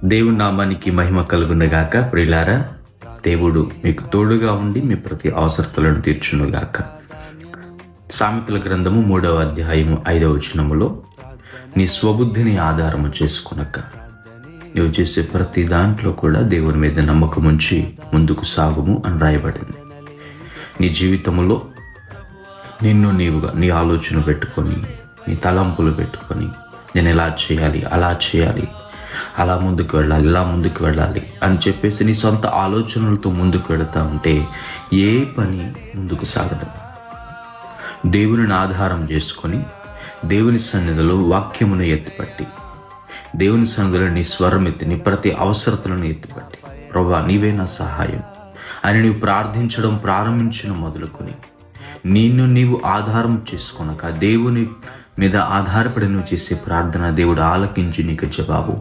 దేవుని నామానికి మహిమ కలుగునగాక. ప్రియులారా, దేవుడు మీకు తోడుగా ఉండి మీ ప్రతి అవసరతలను తీర్చునుగాక. సామెతల గ్రంథము 3వ అధ్యాయము 5వ వచనములో, నీ స్వబుద్ధిని ఆధారము చేసుకునక నువ్వు చేసే ప్రతి దాంట్లో కూడా దేవుని మీద నమ్మకం ఉంచి ముందుకు సాగుము అని రాయబడింది. నీ జీవితంలో నిన్ను నీవుగా నీ ఆలోచన పెట్టుకొని, నీ తలంపులు పెట్టుకొని, నేను ఎలా చేయాలి, అలా చేయాలి, అలా ముందుకు వెళ్ళాలి, ఇలా ముందుకు వెళ్ళాలి అని చెప్పేసి నీ సొంత ఆలోచనలతో ముందుకు వెళుతూ ఉంటే ఏ పని ముందుకు సాగదు. దేవునిని ఆధారం చేసుకొని దేవుని సన్నిధిలో వాక్యమును ఎత్తిపట్టి, దేవుని సన్నిధిలో నీ స్వరం ఎత్తి, నీ ప్రతి అవసరతలను ఎత్తిపట్టి, ప్రభువా నీవే నా సహాయం అని నీవు ప్రార్థించడం ప్రారంభించిన మొదలుకొని నిన్ను నీవు ఆధారం చేసుకొనక దేవుని మీద ఆధారపడి నువ్వు చేసే ప్రార్థన దేవుడు ఆలకించి నీకు జవాబు